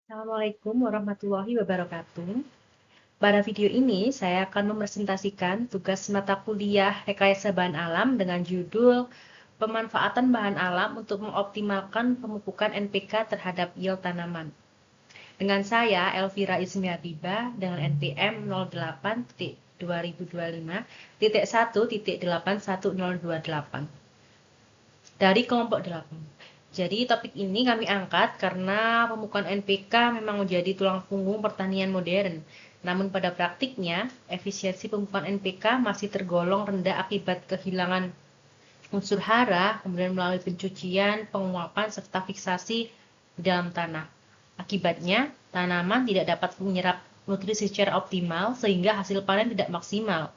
Assalamualaikum warahmatullahi wabarakatuh. Pada video ini, saya akan mempresentasikan tugas mata kuliah Rekayasa Bahan Alam dengan judul Pemanfaatan Bahan Alam untuk Mengoptimalkan Pemupukan NPK terhadap Yield Tanaman. Dengan saya, Elvira Ismi Habibah, dengan NPM 08.2025.1.81.81028 dari kelompok 8. Jadi topik ini kami angkat karena pemupukan NPK memang menjadi tulang punggung pertanian modern. Namun pada praktiknya, efisiensi pemupukan NPK masih tergolong rendah akibat kehilangan unsur hara, kemudian melalui pencucian, penguapan, serta fiksasi di dalam tanah. Akibatnya, tanaman tidak dapat menyerap nutrisi secara optimal sehingga hasil panen tidak maksimal.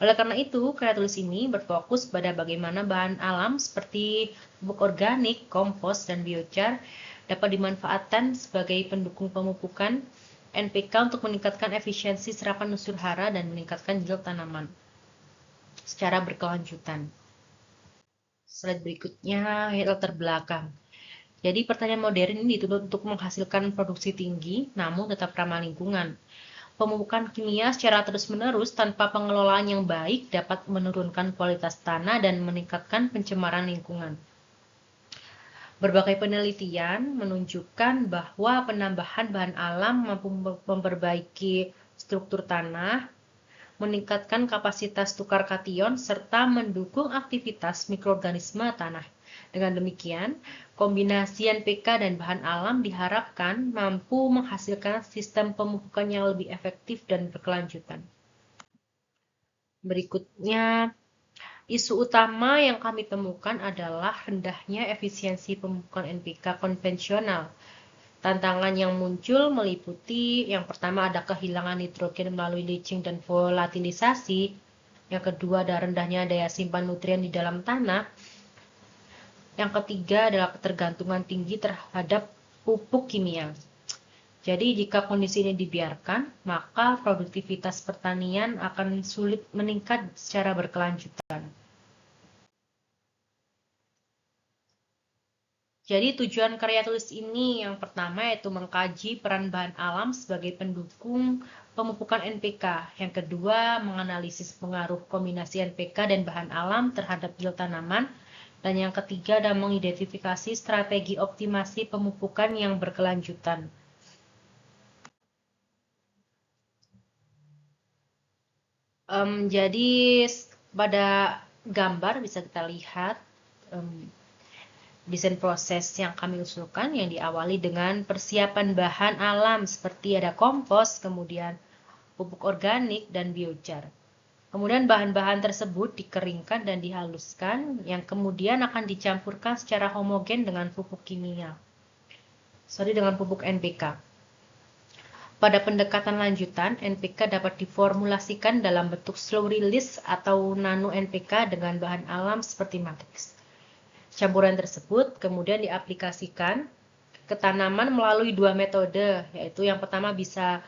Oleh karena itu, karya tulis ini berfokus pada bagaimana bahan alam seperti pupuk organik, kompos, dan biochar dapat dimanfaatkan sebagai pendukung pemupukan NPK untuk meningkatkan efisiensi serapan unsur hara dan meningkatkan yield tanaman secara berkelanjutan. Slide berikutnya, latar belakang. Jadi pertanian modern ini dituntut untuk menghasilkan produksi tinggi, namun tetap ramah lingkungan. Pemupukan kimia secara terus-menerus tanpa pengelolaan yang baik dapat menurunkan kualitas tanah dan meningkatkan pencemaran lingkungan. Berbagai penelitian menunjukkan bahwa penambahan bahan alam mampu memperbaiki struktur tanah, meningkatkan kapasitas tukar kation, serta mendukung aktivitas mikroorganisme tanah. Dengan demikian, kombinasi NPK dan bahan alam diharapkan mampu menghasilkan sistem pemupukan yang lebih efektif dan berkelanjutan. Berikutnya, isu utama yang kami temukan adalah rendahnya efisiensi pemupukan NPK konvensional. Tantangan yang muncul meliputi yang pertama ada kehilangan nitrogen melalui leaching dan volatilisasi, yang kedua ada rendahnya daya simpan nutrien di dalam tanah, yang ketiga adalah ketergantungan tinggi terhadap pupuk kimia. Jadi jika kondisi ini dibiarkan, maka produktivitas pertanian akan sulit meningkat secara berkelanjutan. Jadi tujuan karya tulis ini yang pertama yaitu mengkaji peran bahan alam sebagai pendukung pemupukan NPK. Yang kedua, menganalisis pengaruh kombinasi NPK dan bahan alam terhadap yield tanaman. Dan yang ketiga adalah mengidentifikasi strategi optimasi pemupukan yang berkelanjutan. Jadi pada gambar bisa kita lihat desain proses yang kami usulkan yang diawali dengan persiapan bahan alam seperti ada kompos, kemudian pupuk organik, dan biochar. Kemudian bahan-bahan tersebut dikeringkan dan dihaluskan yang kemudian akan dicampurkan secara homogen dengan pupuk kimia. Dengan pupuk NPK. Pada pendekatan lanjutan, NPK dapat diformulasikan dalam bentuk slow release atau nano NPK dengan bahan alam seperti matrix. Campuran tersebut kemudian diaplikasikan ke tanaman melalui dua metode, yaitu yang pertama bisa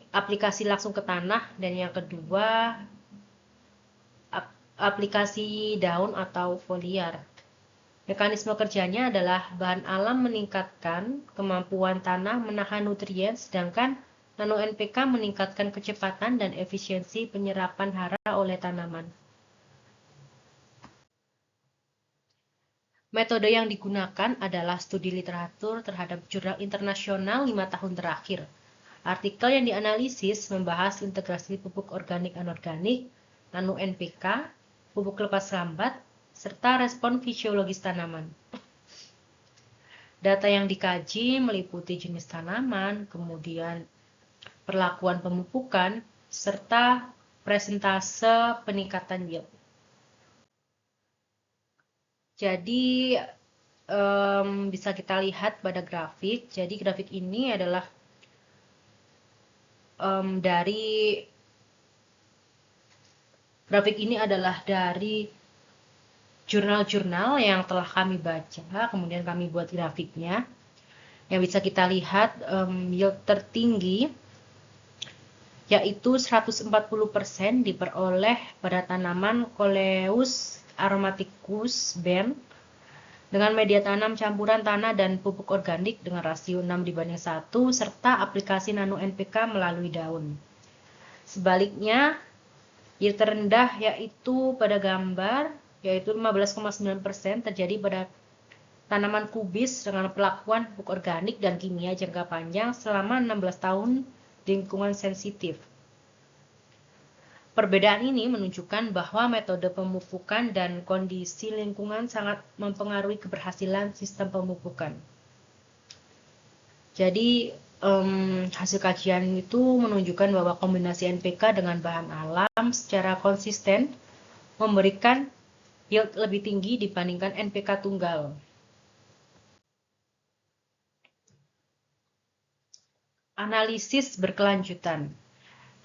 aplikasi langsung ke tanah dan yang kedua aplikasi daun atau foliar. Mekanisme kerjanya adalah bahan alam meningkatkan kemampuan tanah menahan nutrien, sedangkan nano NPK meningkatkan kecepatan dan efisiensi penyerapan hara oleh tanaman. Metode yang digunakan adalah studi literatur terhadap jurnal internasional 5 tahun terakhir. Artikel yang dianalisis membahas integrasi pupuk organik anorganik, nano NPK, pupuk lepas lambat, serta respon fisiologis tanaman. Data yang dikaji meliputi jenis tanaman, kemudian perlakuan pemupukan, serta presentase peningkatan yield. Jadi bisa kita lihat pada grafik. Jadi grafik ini adalah dari jurnal-jurnal yang telah kami baca, kemudian kami buat grafiknya. Yang bisa kita lihat yield tertinggi yaitu 140% diperoleh pada tanaman Coleus aromaticus Benth, dengan media tanam campuran tanah dan pupuk organik dengan rasio 6:1, serta aplikasi nano NPK melalui daun. Sebaliknya, yield terendah yaitu pada gambar, yaitu 15,9% terjadi pada tanaman kubis dengan pelakuan pupuk organik dan kimia jangka panjang selama 16 tahun di lingkungan sensitif. Perbedaan ini menunjukkan bahwa metode pemupukan dan kondisi lingkungan sangat mempengaruhi keberhasilan sistem pemupukan. Jadi, hasil kajian itu menunjukkan bahwa kombinasi NPK dengan bahan alam secara konsisten memberikan yield lebih tinggi dibandingkan NPK tunggal. Analisis berkelanjutan.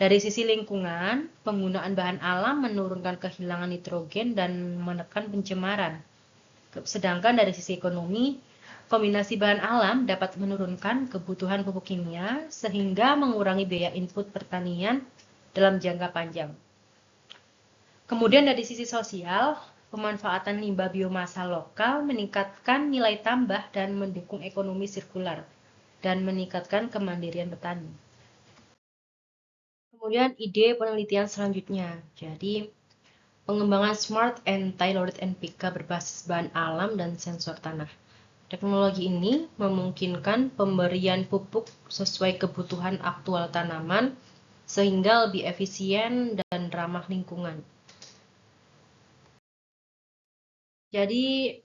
Dari sisi lingkungan, penggunaan bahan alam menurunkan kehilangan nitrogen dan menekan pencemaran. Sedangkan dari sisi ekonomi, kombinasi bahan alam dapat menurunkan kebutuhan pupuk kimia sehingga mengurangi biaya input pertanian dalam jangka panjang. Kemudian dari sisi sosial, pemanfaatan limbah biomasa lokal meningkatkan nilai tambah dan mendukung ekonomi sirkular dan meningkatkan kemandirian petani. Kemudian ide penelitian selanjutnya. Jadi, pengembangan Smart and Tailored NPK berbasis bahan alam dan sensor tanah. Teknologi ini memungkinkan pemberian pupuk sesuai kebutuhan aktual tanaman sehingga lebih efisien dan ramah lingkungan. Jadi,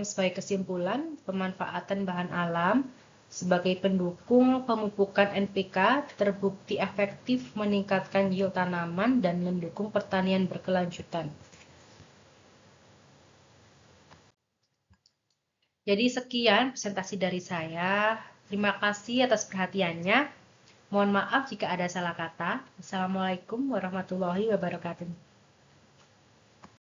sebagai kesimpulan, pemanfaatan bahan alam sebagai pendukung pemupukan NPK terbukti efektif meningkatkan yield tanaman dan mendukung pertanian berkelanjutan. Jadi sekian presentasi dari saya. Terima kasih atas perhatiannya. Mohon maaf jika ada salah kata. Assalamualaikum warahmatullahi wabarakatuh.